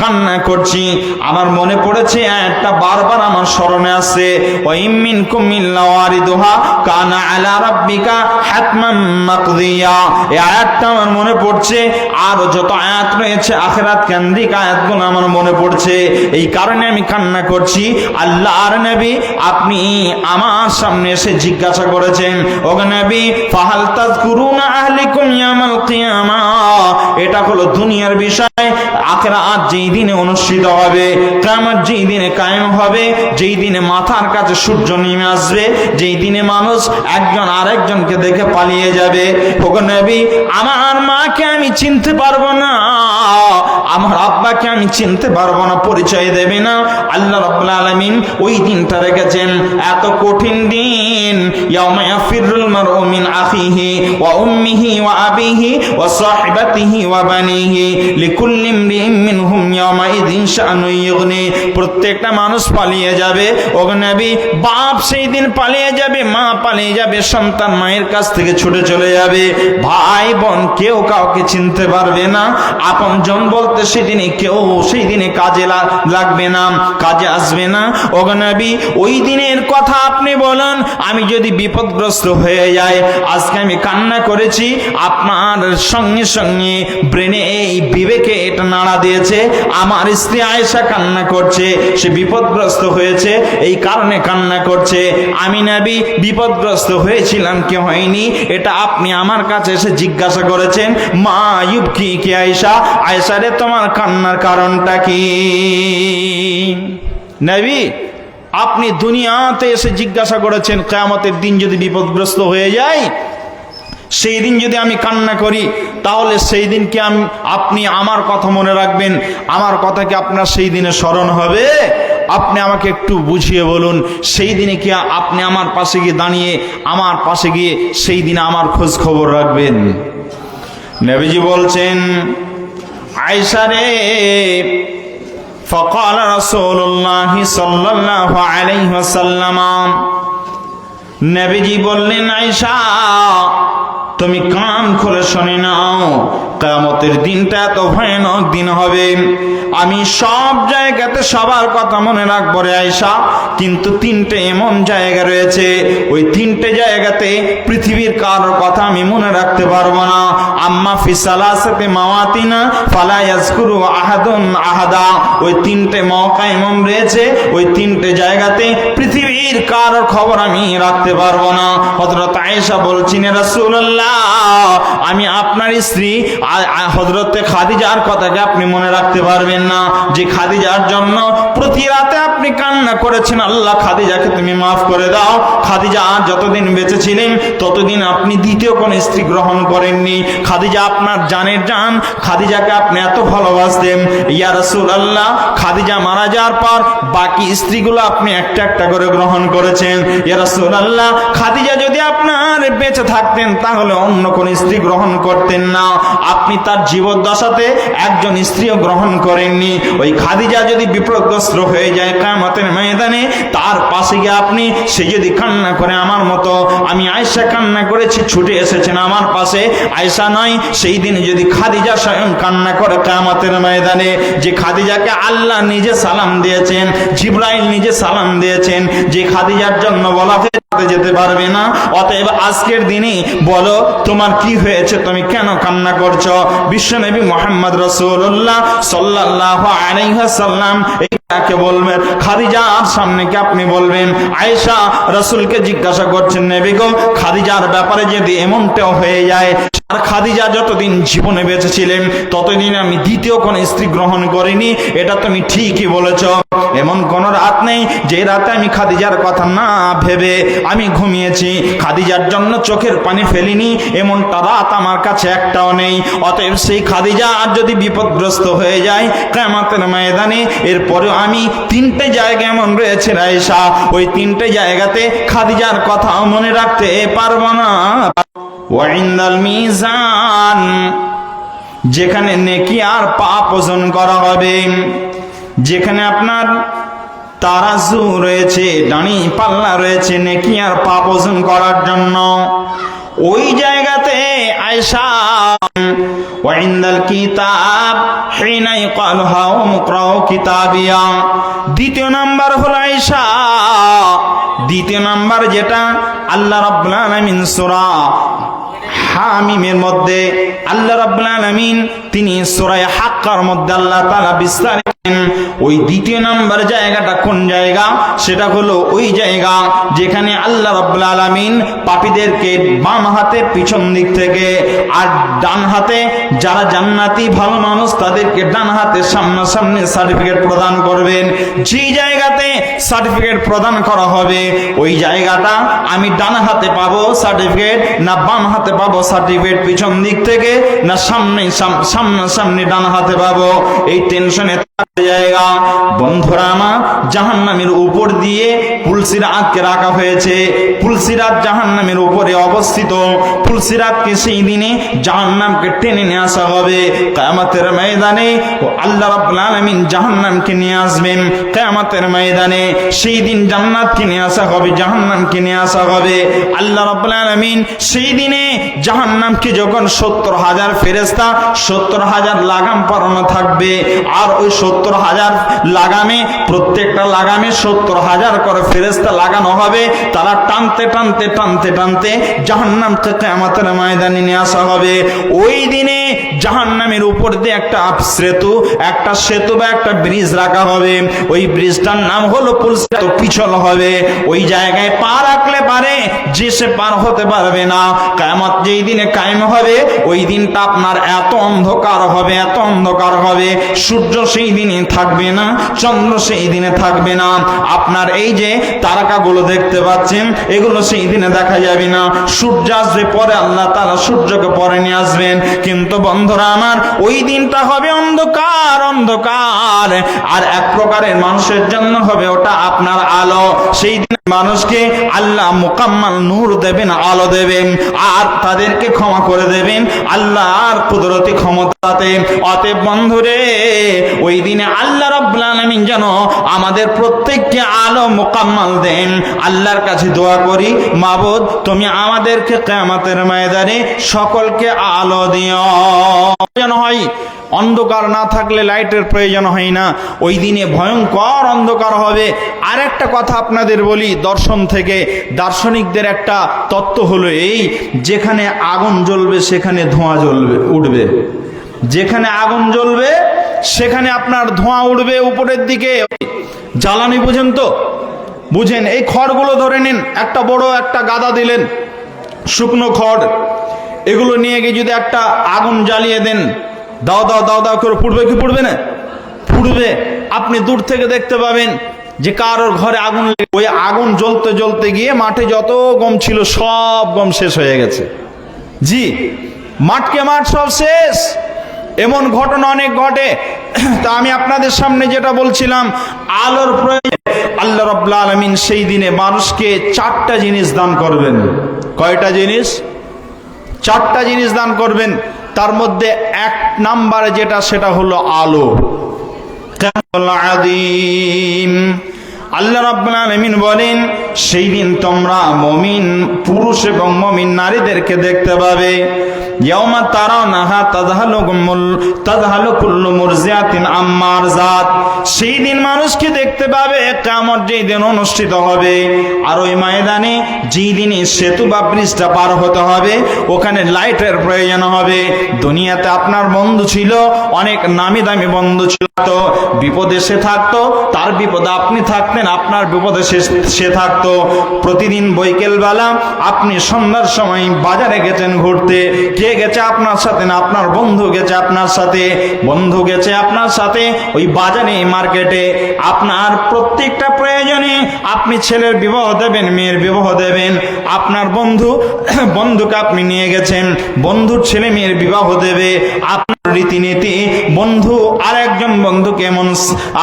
কান্না করছি। আমার মনে পড়েছে একটা, বারবার আমার স্মরণে আসছে, ওয়া ইম মিনকুম ইল্লা ওয়ারিদুহা কানা আলা রাব্বিকা হাতমান মাকদিয়া। এই আয়াতটা আমার মনে পড়ছে, আর যত আয়াত রয়েছে আখিরাত কেন্দ্রিক আয়াতগুলো আমার মনে পড়ছে, এই কারণে আমি কান্না করছি। আল্লাহর নবী, আপনি আমার সামনে এসে জিজ্ঞাসা করেছেন, ওগো নবী, ফাহাল তাযকুরুনা আহলিকুম ইয়ামাল কিয়ামা, এটা হলো দুনিয়ার বিষয়। আখিরাত যেই দিনে অনুষ্ঠিত হবে, কিয়ামত যেই দিনে কায়েম হবে, যেই দিনে মাথার কাছে সূর্য নেমে আসবে, যেই দিনে মানুষ একজন আরেকজনকে দেখে পালিয়ে যাবে, ওগো নবী, আমার মাকে আমি চিনতে পারবো না, আমার আব্বাকে আমি চিনতে পারবো না, পরিচয় দেবে না। আল্লাহ রাব্বুল আলামিন ওই দিনটা রেখেছেন এত কঠিন দিন, ইয়াউমা ইয়াফিরুল মারউ মিন আখিহি ওয়া উম্মিহি ওয়া আবিহি ওয়া সাহিবাতিহি ওয়া বানিহি লিকুল্লি ইমরিইন মিনহুম ইয়াউমা ইযিন শাআনু ইগনি। প্রত্যেকটা মানুষ পালিয়ে যাবে। ও নবী, বাপ সেই দিন পালিয়ে যাবে, মা পালিয়ে যাবে, সন্তান মায়ের কাছ থেকে ছুটে চলে যাবে, ভাই বোন কেউ কাউকে চিনতে পারবে না। আপনজন বলতে সেদিনে কেউ সেই দিনে কাজে লাগবে না, কাজে আসবে না। ও নবী, ওই দিনের কথা আপনি বলেন, আমি যদি বিপদগ্রস্ত হয়ে যাই, আজকে আমি কান্না করেছি, আপনার সঙ্গে সঙ্গে ব্রেনে এই বিবেকে এটা নাড়া দিয়েছে, আমার স্ত্রী আয়েশা কান্না করছে, সে বিপদগ্রস্ত হয়েছে, এই কারণে কান্না করছে। আমি নবী বিপদগ্রস্ত হয়েছিলাম কি হয়নি, এটা আপনি আমার কাছে এসে জিজ্ঞাসা করেছেন। মা ইউবকি কি আয়েশা, আয়েশা রে তোমার কান্নার কারণটা কি? নবী, আপনি দুনিয়াতে এসে জিজ্ঞাসা করেছেন কিয়ামতের দিন যদি বিপদগ্রস্ত হয়ে যায়, সেই দিন যদি আমি কান্না করি, তাহলে সেই দিনকে আপনি আমার কথা মনে রাখবেন, আমার কথা কি আপনার সেই দিনে স্মরণ হবে? আপনি আমাকে একটু বুঝিয়ে বলুন, সেই দিনে কি আপনি আমার পাশে গিয়ে দাঁড়িয়ে, আমার পাশে গিয়ে সেই দিনে আমার খোঁজ খবর রাখবেন? নবীজি বলছেন, আয়েশা রে, فقال رسول الله صلى الله عليه وسلم, নবীজি বললেন, আয়েশা তুমি কান খুলে শুনে নাও, কিয়ামতের দিনটা এত ভয়ানক দিন হবে। আমি সব জায়গাতে সবার কথা মনে রাখবো রে আয়েশা, কিন্তু তিনটে এমন জায়গা রয়েছে, ওই তিনটে জায়গাতে পৃথিবীর কারোর কথা আমি মনে রাখতে পারবো না। আম্মা ফি সালাসাতি মাওয়াতিনা ফালা ইয়াজকুরু আহাদুন আহাদা, ওই তিনটে মওকা এমন রয়েছে, ওই তিনটে জায়গাতে পৃথিবীর কারোর খবর আমি রাখতে পারবো না। হযরত আয়েশা বলছেন, রাসূলুল্লাহ, আমি আপনার স্ত্রী হযরতে খাদিজার কথাকে আপনি মনে রাখতে পারবেন না, যে খাদিজার জন্য প্রতি রাতে আপনি কান্না করেছেন, আল্লাহ খাদিজাকে তুমি মাফ করে দাও। খাদিজা যতদিন বেঁচে ছিলেন ততদিন আপনি দ্বিতীয় কোন স্ত্রী গ্রহণ করেননি, খাদিজা আপনার জানের জান, খাদিজাকে আপনি এত ভালোবাসতেন। ইয়া রাসূলুল্লাহ, খাদিজা মারা যাওয়ার পর বাকি স্ত্রীগুলো আপনি একটা একটা করে গ্রহণ করেছেন। ইয়া রাসূলুল্লাহ, খাদিজা যদি আপনার বেঁচে থাকতেন তাহলে অন্য কোন স্ত্রী গ্রহণ করতেন না, আপনি তার জীবদ্দশাতে একজন স্ত্রীও গ্রহণ করেননি। ওই খাদিজা যদি বিপদগ্রস্ত হয়ে যায় কিয়ামতের ময়দানে, তার পাশে গিয়ে আপনি, সে যদি কান্না করে আমার মতো, আমি আয়েশা কান্না করেছি, ছুটে এসেছেন আমার পাশে, আয়েশা নয়, সেই দিনে যদি খাদিজা স্বয়ং কান্না করে কিয়ামতের ময়দানে, যে খাদিজাকে আল্লাহ নিজে সালাম দিয়েছেন, জিবরাইল নিজে সালাম দিয়েছেন, যে খাদিজার জন্য বলা হয়েছে যেতে পারবে না, অতএব আজকের দিনে বলো তোমার কি হয়েছে, তুমি কেন কান্না করছো? বিশ্বনবী মুহাম্মদ রাসূলুল্লাহ সাল্লাল্লাহু আলাইহি ওয়াসাল্লাম কে বলবেন, খাদিজার সামনে কি আপনি বলবেন? আয়েশা রাসূলকে জিজ্ঞাসা করছেন, নবী গো, খাদিজার ব্যাপারে যদি এমনটাও হয়ে যায়, আর খাদিজা যতদিন জীবনে বেঁচে ছিলেন ততদিন আমি দ্বিতীয় কোন স্ত্রী গ্রহণ করিনি, এটা তুমি ঠিকই বলেছ। এমন কোন রাত নেই যে রাতে আমি খাদিজার কথা না ভেবে আমি ঘুমিয়েছি, খাদিজার জন্য চোখের পানি ফেলিনি, এমনটা রাত আমার কাছে একটাও নেই। অতএব সেই খাদিজা আর যদি বিপদগ্রস্ত হয়ে যায় কিয়ামতের ময়দানে, এরপরেও আমি তিনটে জায়গা এমন রয়েছে আয়েশা, ওই তিনটে জায়গাতে খাদিজার কথা মনে রাখতে পারবো না। ওয়াইন্দাল মিজান, যেখানে নেকি আর পাপ ওজন করা হবে, যেখানে আপনার তারাজু রয়েছে, ডানি পাল্লা রয়েছে নেকি আর পাপ ওজন করার জন্য, ওই জায়গাতে আয়েশা ওয়াইন্দাল কিতাব হিনা ইয়াকালু হাউম ইকরাউ কিতাবিয়া, দ্বিতীয় নাম্বার হলো আয়েশা, দ্বিতীয় নাম্বার যেটা আল্লাহ রাব্বুল আলামিন সূরা হামিমের মধ্যে আল্লাহ রাব্বুল আলামিন তিনি সূরা হাক্কার মধ্যে আল্লাহ তাআলা বিস্তারিত ওই দ্বিতীয় নাম্বার জায়গাটা কোন জায়গা? সেটা হলো ওই জায়গা যেখানে আল্লাহ রাব্বুল আলামিন পাপীদেরকে বাম হাতে পিছন দিক থেকে আর ডান হাতে যারা জান্নাতি ভালো মানুষ তাদেরকে ডান হাতে সামনাসামনি সার্টিফিকেট প্রদান করবেন। যে জায়গাতে সার্টিফিকেট প্রদান করা হবে ওই জায়গাটা আমি ডান হাতে পাবো সার্টিফিকেট না বাম হাতে পাবো সার্টিফিকেট, পিছন দিক থেকে না সামনাসামনি ডান হাতে পাবো, এই টেনশনে জায়গা। বন্ধুরা আমার, জাহান্নামের উপর দিয়ে পুলসিরাতকে রাখা হয়েছে। পুলসিরাত জাহান্নামের উপরে অবস্থিত। পুলসিরাতকে সেই দিনে জাহান্নামকে টেনে নিয়ে আসা হবে কিয়ামতের ময়দানে। আল্লাহ রাব্বুল আলামিন জাহান্নামকে নিয়ে আসবেন কিয়ামতের ময়দানে। সেই দিন জান্নাতকে নিয়ে আসা হবে, জাহান্নামকে নিয়ে আসা হবে। আল্লাহ রাব্বুল আলামিন সেই দিনে জাহান্নামকে যখন 70,000 ফেরেশতা 70,000 লাগাম পরানো থাকবে, আর ওই 70,000 লাগামে প্রত্যেকটা লাগামে 70,000 করে ফেরেশতা লাগানো হবে। তারা টানতে টানতে টানতে টানতে জাহান্নামকে কিয়ামতের ময়দানে নিয়ে আসা হবে। ওই দিনে জাহান্নামের উপর দিয়ে একটা সেতু বা একটা ব্রিজ রাখা হবে। ওই ব্রিজটার নাম হলো পুলসিরাত। পিছল হবে, ওই জায়গায় পা রাখলে পারে যে সে পার হতে পারবে না। কিয়ামত যেই দিনে কায়েম হবে ওই দিনটা আপনার এত অন্ধকার হবে, এত অন্ধকার হবে, সূর্য সেই দিনে থাকবে না, চন্দ্র সেই দিনে থাকবে না। আপনার এই যে তারকাগুলো দেখতে পাচ্ছেন এগুলো সেই দিনে দেখা যাবে না। সূর্য আসবে পরে, আল্লাহ তাআলা সূর্যকে পরে নিয়ে আসবেন। কিন্তু বন্ধুরা আমার, ওই দিনটা হবে অন্ধকার অন্ধকার, আর এক প্রকারের মানুষের জন্য হবে ওটা আপনার আলো। সেই দিন মানুষকে আল্লাহ মুকাম্মাল নূর দেবেন, আলো দেবেন, আর তাদেরকে ক্ষমা করে দেবেন আল্লাহর কুদরতি ক্ষমতাতে। অতএব বন্ধুরে, ওই দিনে আল্লাহ রাব্বুল আলামিন যেন আমাদের প্রত্যেককে আলো মুকাম্মাল দেন। আল্লাহর কাছে দোয়া করি, মাবুদ তুমি আমাদেরকে কিয়ামতের ময়দানে সকলকে আলো দিও। যেন হয় অন্ধকার না থাকলে লাইটের প্রয়োজন হয় না, ওই দিনে ভয়ঙ্কর অন্ধকার হবে। আর একটা কথা আপনাদের বলি, দর্শন থেকে দার্শনিকদের একটা তত্ত্ব হলো এই, যেখানে আগুন জ্বলবে সেখানে ধোঁয়া উঠবে। যেখানে আগুন জ্বলবে সেখানে আপনার ধোঁয়া উঠবে উপরের দিকে। জ্বালানি বুঝেন তো? বুঝেন। এই খড়গুলো ধরে নিন, একটা বড় একটা গাদা দিলেন, শুকনো খড়, এগুলো নিয়ে গিয়ে যদি একটা আগুন জ্বালিয়ে দেন, দাও দাও দাও দাও করে ফুটবে কি ফুটবে না? ফুটবে। আপনি দূর থেকে দেখতে পাবেন যে কারোর ঘরে আগুন, ওই আগুন জ্বলতে জ্বলতে গিয়ে মাঠে যত গম ছিল সব গম শেষ হয়ে গেছে। জি, মাঠকে মাঠ সব শেষ। এমন ঘটনা অনেক ঘটে। তা আমি আপনাদের সামনে যেটা বলছিলাম, আলোর প্রয়োজন। আল্লাহ রাব্বুল আলামিন সেই দিনে মানুষকে 4টা জিনিস দান করবেন। কয়টা জিনিস? 4টা জিনিস দান করবেন। তার মধ্যে 1 নাম্বারে যেটা, সেটা হলো আলো। আল্লাহ রাব্বুল আলামিন বলেন, সেই দিন তোমরা মুমিন পুরুষ এবং মুমিন নারীদেরকে দেখতে পাবে। ইয়াউমা তারাউনাহা তাযহালু কুল্লু মুরজিআতিন আম্মা আরযাত। সেই দিন মানুষকে দেখতে পাবে কিয়ামত যেই দিন অনুষ্ঠিত হবে। আর ওই ময়দানে যেই দিনে সেতু বা ব্রিজটা পার হতে হবে ওখানে লাইটের প্রয়োজন হবে। দুনিয়াতে আপনার বন্ধু ছিল, অনেক নামি দামি বন্ধু ছিল, তো বিপদে সে থাকতো, তার বিপদে আপনি থাকতেন, আপনার বিপদে সে থাকতো। প্রতিদিন বৈকাল বেলা আপনি সন্ধ্যার সময় বাজারে গেছেন ঘুরতে, কে গেছে আপনার সাথে? না, আপনার বন্ধু গেছে আপনার সাথে। বন্ধু গেছে আপনার সাথে ওই বাজারে, মার্কেটে। আপনার প্রত্যেকটা প্রয়োজনে আপনি ছেলের বিবাহ দেবেন, মেয়ের বিবাহ দেবেন, আপনার বন্ধুকে আপনি নিয়ে গেছেন, বন্ধুর ছেলে মেয়ের বিবাহ দেবে। আপনার রীতিনীতি বন্ধু আর একজন বন্ধুকে এমন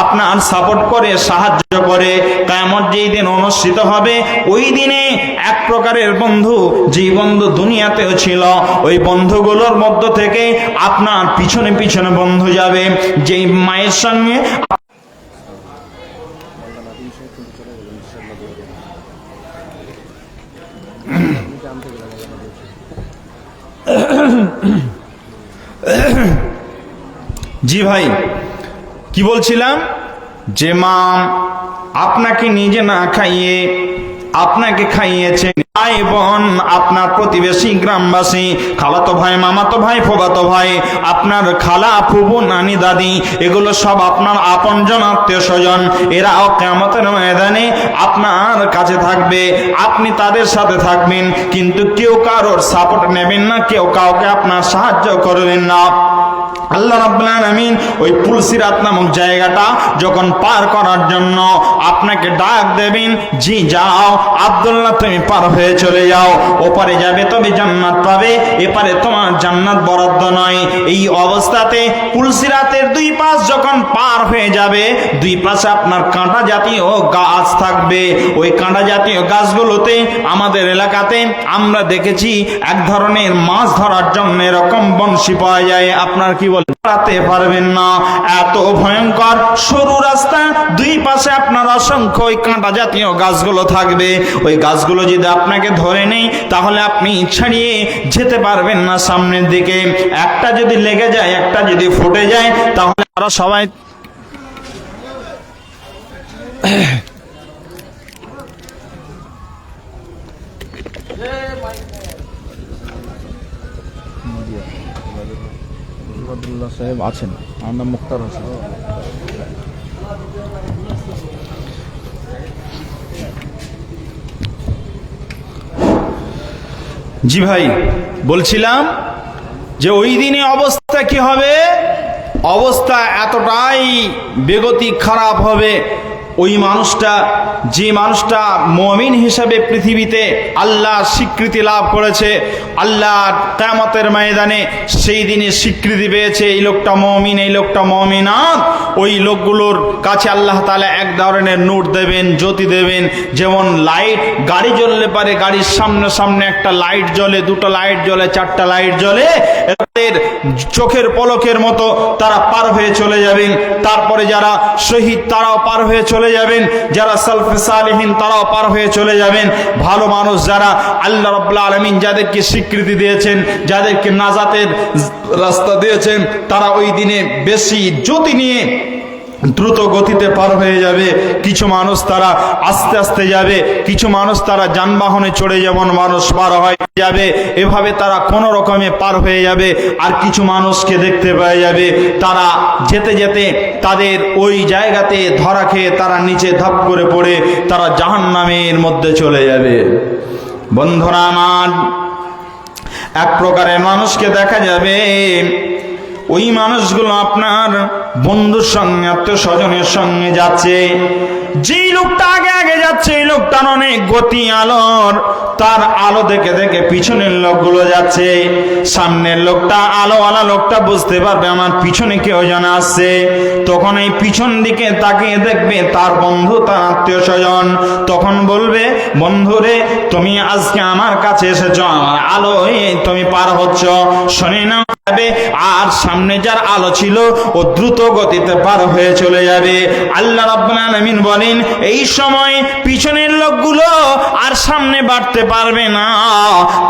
আপনার সাপোর্ট করে, সাহায্য করে। কিয়ামত যেই দিন অনুষ্ঠিত হবে ওই দিনে এক প্রকারের বন্ধু, যেই বন্ধু দুনিয়াতেও ছিল, ওই বন্ধুগুলোর মধ্য থেকে আপনার পিছনে পিছনে বন্ধু যাবে। যেই মায়ের সঙ্গে জি ভাই, কি বলছিলাম? যে মা আপনাকে নিজে না খাইয়ে আপনাকে খাইয়েছে, ভাই বোন, আপনার প্রতিবেশী, গ্রামবাসী, খালাতো ভাই, মামাতো ভাই, ফুফাতো ভাই, আপনার খালা, ফুফু, নানি, দাদি, এগুলো সব আপনার আপনজন, আত্মীয় স্বজন, এরাও কিয়ামতের ময়দানে আপনার কাছে থাকবে, আপনি তাদের সাথে থাকবেন, কিন্তু কেউ কারোর সাপোর্ট নেবেন না, কেউ কাউকে আপনার সাহায্য করবেন না। আল্লাহ রাব্বুল আলামিন ওই পুলসিরাত নামক জায়গাটা যখন পার করার জন্য আপনাকে ডাক দেবেন, জি যাও আব্দুল্লাহ, তুমি পার হয়ে চলে যাও, ওপারে যাবে তবে জান্নাত পাবে, এপারে তোমার জান্নাত বরাদ্দ নয়। এই অবস্থাতে পুলসিরাতের দুই পাশ যখন পার হয়ে যাবে, দুই পাশে আপনার কাঁটা জাতীয় গাছ থাকবে। ওই কাঁটা জাতীয় গাছগুলোতে আমাদের এলাকাতে আমরা দেখেছি এক ধরনের মাছ ধরার জন্য এরকম বংশী পাওয়া যায়। আপনার কি পারতে পারবেন না, এত ভয়ঙ্কর সরু রাস্তা, দুই পাশে আপনার অসংখ্য ওই কাঁটা জাতীয় গাছগুলো থাকবে। ওই গাছগুলো যদি আপনাকে ধরে নেই তাহলে আপনি ছাড়িয়ে যেতে পারবেন না সামনের দিকে। একটা যদি লেগে যায়, একটা যদি ফুটে যায়, তাহলে আমরা সবাই সাহেব আছেন, আমার নাম মুক্তার হোসেন। জি ভাই, বলছিলাম যে ওই দিনে অবস্থা কি হবে, অবস্থা এতটাই বেগতিক খারাপ হবে। ওই মানুষটা, যে মানুষটা মুমিন হিসেবে পৃথিবীতে আল্লাহ স্বীকৃতি লাভ করেছে, আল্লাহ কিয়ামতের ময়দানে সেই দিনে স্বীকৃতি পেয়েছে এই লোকটা মুমিন, এই লোকটা মুমিনাত, ওই লোকগুলোর কাছে আল্লাহ তাআলা এক ধরনের নূর দেবেন, জ্যোতি দেবেন। যেমন লাইট, গাড়ি জ্বললে পারে, গাড়ির সামনে সামনে একটা লাইট জ্বলে, দুটো লাইট জ্বলে, চারটা লাইট জ্বলে, এদের চোখের পলকের মতো তারা পার হয়ে চলে যাবেন। তারপরে যারা শহীদ তারাও পার হয়ে চলে যাবেন, যারা সালফে সালেহিন তারাও পার হয়ে চলে যাবেন। ভালো মানুষ যারা, আল্লাহ রাব্বুল আলামিন যাদেরকে স্বীকৃতি দিয়েছেন, যাদেরকে নাজাতের রাস্তা দিয়েছেন, তারা ওই দিনে বেশি জ্যোতি নিয়ে দ্রুত গতিতে পার হয়ে যাবে। কিছু মানুষ তারা আস্তে আস্তে যাবে, কিছু মানুষ তারা যানবাহনে চড়ে যেমন মানুষ পার হয়ে যাবে, এভাবে তারা কোনো রকমে পার হয়ে যাবে। আর কিছু মানুষকে দেখতে পাওয়া যাবে তারা যেতে যেতে তাদের ওই জায়গাতে ধরা খেয়ে তারা নিচে ধাপ করে পড়ে তারা জাহান্নামের মধ্যে চলে যাবে। বন্ধুরা আমার, এক প্রকারের মানুষকে দেখা যাবে, ওই মানুষগুলো আপনার বন্ধুর সঙ্গে, আত্মীয় স্বজনের সঙ্গে যাচ্ছে। যেই লোকটা আগে আগে যাচ্ছে, এই লোকটার অনেক গতি আলোর, তার আলো দেখে দেখে পিছনের লোকগুলো যাচ্ছে। সামনের লোকটা, আলোওয়ালা লোকটা বুঝতে পারবে আমার পিছনে কেউ যেন আসছে, তখন এই পিছন দিকে তাকিয়ে দেখবে তার বন্ধু, তার আত্মীয় স্বজন। তখন বলবে, বন্ধুরে তুমি আজকে আমার কাছে এসেছো, আমার আলো তুমি পার হচ্ছ, শুনে নাও। আর সামনে যার আলো ছিল ও দ্রুত গতিতে পার হয়ে চলে যাবে। আল্লাহ রাব্বুল আলামিন বলেন, এই সময় পিছনের লোকগুলো আর সামনে বাড়তে পারবে না।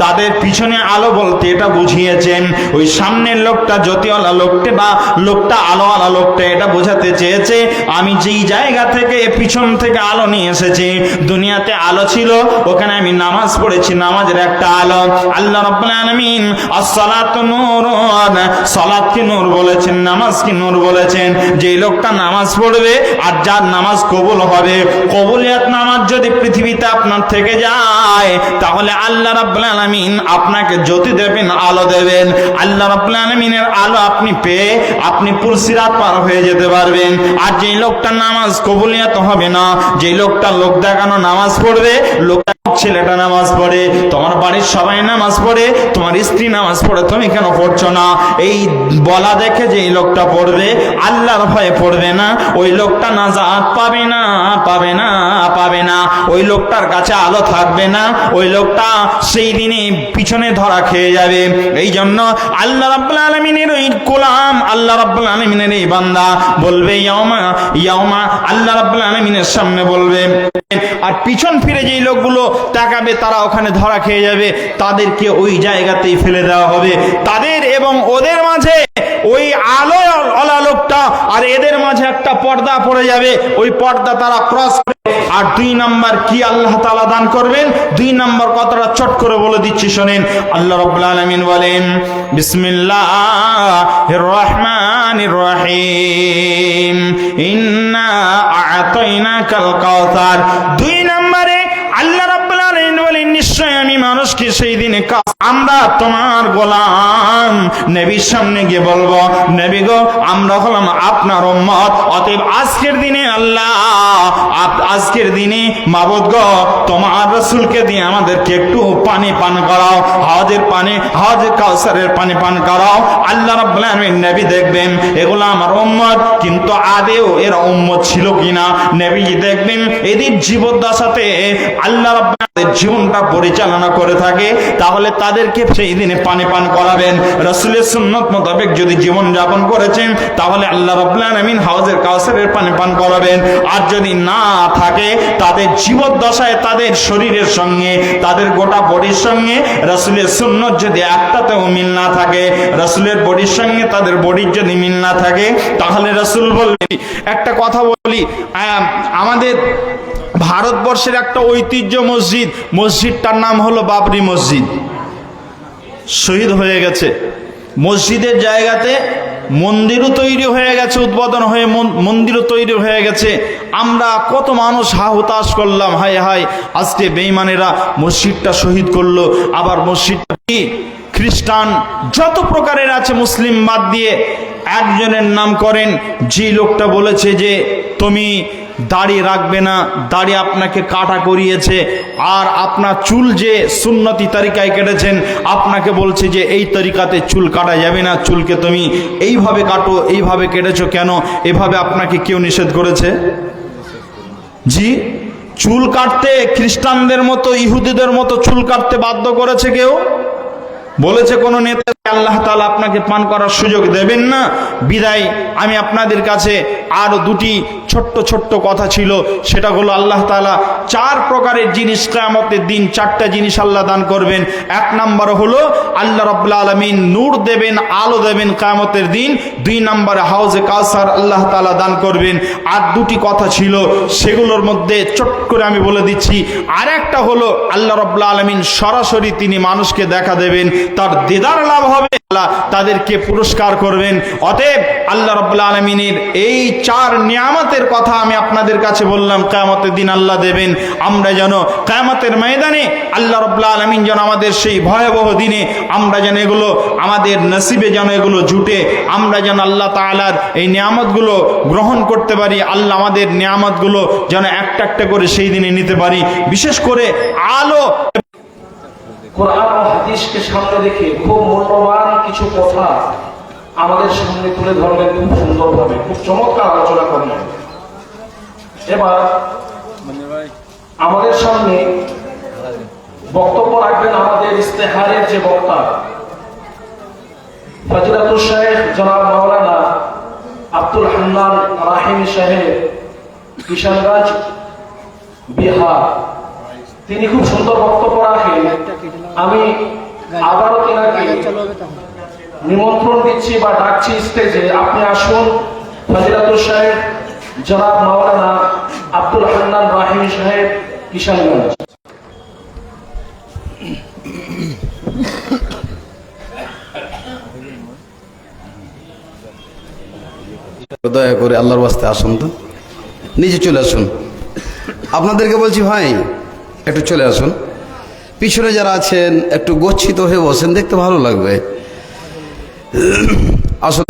তাদের পিছনে আলো বলতে এটা বুঝিয়েছেন, ওই সামনের লোকটা জ্যোতিওয়ালা লোকটা বা লোকটা আলোওয়ালা লোকটা এটা বোঝাতে চেয়েছে, আমি যেই জায়গা থেকে পিছন থেকে আলো নিয়ে এসেছি, দুনিয়াতে আলো ছিল, ওখানে আমি নামাজ পড়েছি, নামাজের একটা আলো। আল্লাহ রাব্বুল আলামিন আসসালাতু নূরুন, সালাতকে নূর বলেছেন, নামাজকে নূর বলেছেন। যে লোকটা নামাজ পড়বে আর যার নামাজ কবুল হবে, কবুলিয়াত নামাজ যদি পৃথিবীতে আপনার থেকে যায়, তাহলে আল্লাহ রাব্বুল আলামিন আপনাকে জ্যোতি দেবেন, আলো দেবেন। আল্লাহ রাব্বুল আলামিনের আলো আপনি পেয়ে আপনি পুলসিরাত পার হয়ে যেতে পারবেন। আর যে লোকটা নামাজ কবুলিয়াত হবে না, যে লোকটা লোক দেখানো নামাজ পড়বে, লোকটা ছেলেটা নামাজ পড়ে, তোমার বাড়ির সবাই নামাজ পড়ে, তোমার স্ত্রী নামাজ পড়ে, তুমি কেন পড়ছো না, এই বলা দেখে যে এই লোকটা পড়বে, আল্লাহর ভয়ে পড়বে না, ওই লোকটা নাজাত পাবে না, পাবে না, পাবে না। ওই লোকটার কাছে আলো থাকবে না, ওই লোকটা সেই দিনে পিছনে ধরা খেয়ে যাবে। এই জন্য আল্লাহ রাব্বুল আলামিনের ওই গোলাম, আল্লাহ রাব্বুল আলামিনের এই বান্দা বলবে ইয়াউমা ইয়াউমা, আল্লাহ রাব্বুল আলামিনের সামনে বলবে। আর পিছন ফিরে যেই লোকগুলো তাকাবে তারা ওখানে ধরা খেয়ে যাবে, তাদেরকে ওই জায়গাতেই ফেলে দেওয়া হবে। তাদের এবং ওদের মাঝে ওই আলো আলা লোকটা একটা, আর এদের মাঝে একটা পর্দা পড়ে যাবে, ওই পর্দা তারা ক্রস করে। আর 2 নাম্বার কি আল্লাহ তাআলা দান করবেন? 2 নাম্বার কথাটা চট করে বলে দিচ্ছি, শোনেন। আল্লাহ রাব্বুল আলামিন বলেন, বিসমিল্লাহির রহমানির রহিম, ইন্না আ'তাইনাকাল কাউসার। 2 নম্বরে আল্লাহ রাব্বুল আলামিন বলেন, নিশ্চয় আমি মানুষকে সেই দিনে আমরা তোমার গোলাম নবীর সামনে গিয়ে বলবো, নবী গো, আমরা হলাম আপনার উম্মত, অতএব আজকের দিনে আল্লাহ, আজকের দিনে মাবুদ গো, তোমার রাসূলকে দিয়ে আমাদেরকে একটু পানি পান করাও, হজের পানি, হজ কাউসারের পানি পান করাও। আল্লাহ রাব্বুল আলামিন নবী দেখবেন এগুলো আমার উম্মত, কিন্তু আদেও এরা উম্মত ছিল কিনা নবী দেখবেন। এদের জীবদ্দশাতে আল্লাহ রাব্বুল আলামিন জীবনটা পরিচালনা করে থাকে, তাহলে তাদেরকে সেই দিনে পানি পান করাবেন। রাসূলের সুন্নাত মোতাবেক যদি জীবন যাপন করেছেন, তাহলে আল্লাহ রাব্বুল আলামিন হাউজের কাউসারের পানি পান করাবেন। আর যদি না থাকে, তাদের জীবদ্দশায় তাদের শরীরের সঙ্গে, তাদের গোটা বডির সঙ্গে রাসূলের সুন্নাত যদি একটাতেও মিল না থাকে, রাসূলের বডির সঙ্গে তাদের বডির যদি মিল না থাকে, তাহলে রাসূল বলবেন। একটা কথা বলি, আমাদের ভারতবর্ষের একটা ঐতিহ্য মসজিদ, মসজিদটার নাম হলো বাবরি মসজিদ, শহীদ হয়ে গেছে। মসজিদের জায়গাতে মন্দিরও তৈরি হয়ে গেছে, উদ্বোধন হয়ে মন্দিরও তৈরি হয়ে গেছে। আমরা কত মানুষ হাহুতাশ করলাম, হায় হায়, আজকে বেঈমানেরা মসজিদটা শহীদ করলো। আবার মসজিদটা খ্রিস্টান যত প্রকারের আছে, মুসলিম বাদ দিয়ে একজনের নাম করেন, যে লোকটা বলেছে যে তুমি দাড়ি রাখবে না, দাড়ি আপনাকে কাটা করিয়েছে, আর আপনার চুল যে সুন্নতি তরিকায় কেটেছেন, আপনাকে বলছে যে এই তরিকাতে চুল কাটা যাবে না, চুলকে তুমি এইভাবে কাটো, এইভাবে কেটেছো কেন? এভাবে আপনাকে কেউ নিষেধ করেছে? জি, চুল কাটতে খ্রিস্টানদের মতো, ইহুদিদের মতো চুল কাটতে বাধ্য করেছে কেউ? বলেছে কোন নেতা? আল্লাহ তাআলা আপনাকে পান করার সুযোগ দেবেন না। বিদায় আমি আপনাদের কাছে আরো 2টি ছোট্ট ছোট্ট কথা ছিল, সেটা হলো আল্লাহ তাআলা 4 প্রকারের জিনিস কিয়ামতের দিন, 4টা জিনিস আল্লাহ দান করবেন। 1 নাম্বার হলো আল্লাহ রাব্বুল আলামিন নূর দেবেন, আলো দেবেন কিয়ামতের দিন। 2 নাম্বারে হাউজে কাউসার আল্লাহ তাআলা দান করবেন। আর 2টি কথা ছিল, সেগুলোর মধ্যে চট করে আমি বলে দিচ্ছি। আর একটা হলো আল্লাহ রাব্বুল আলামিন সরাসরি তিনি মানুষকে দেখা দেবেন, তার দিদার লাভ হবে, তাদেরকে পুরস্কার করবেন। অতএব আল্লাহ রাব্বুল আলামিনের এই 4 নিয়ামতের কথা আমি আপনাদের কাছে বললাম, কিয়ামতের দিন আল্লাহ দেবেন। আমরা যেন কিয়ামতের ময়দানে আল্লাহ রাব্বুল আলামিন যেন আমাদের সেই ভয়াবহ দিনে আমরা যেন এগুলো আমাদের নসিবে যেন এগুলো জুটে, আমরা যেন আল্লাহ তাআলার এই নিয়ামতগুলো গ্রহণ করতে পারি। আল্লাহ আমাদের নিয়ামতগুলো যেন একটা একটা করে সেই দিনে নিতে পারি। বিশেষ করে আলো কোরআন ও হাদিসকে সামনে রেখে খুব মূল্যবান কিছু কথা আমাদের সামনে তুলে ধরলেন, খুব সুন্দরভাবে, খুব চমৎকার আলোচনা করলেন। এবার আমাদের সামনে বক্তব্য রাখবেন আমাদের ইস্তেহারের যে বক্তা, ফজিলাতুল শাইখ জনাব মাওলানা আব্দুল হান্নান রাহিমি সাহেব, কিশনগঞ্জ, বিহার। তিনি খুব সুন্দর বক্তব্য রাখেন। আমি আবারও তেনাকে নিমন্ত্রণ দিচ্ছি বা ডাকছি স্টেজে, আপনি আসুন। ফজিলাতুল শাইখ জনাব মাওলানা আব্দুল হান্নান রাহিমি সাহেব, কিশনগঞ্জ। দয়া করে আল্লাহর ওয়াস্তে আসুন, তো নিচে চলে আসুন। আপনাদেরকে বলছি ভাই একটু চলে আসুন, পিছনে যারা আছেন একটু গচ্ছিত হয়ে বসেন, দেখতে ভালো লাগবে। আসুন।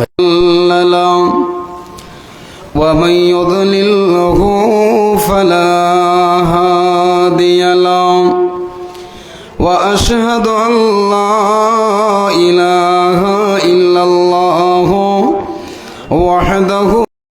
ومن يضلله فلا هادي له وأشهد أن لا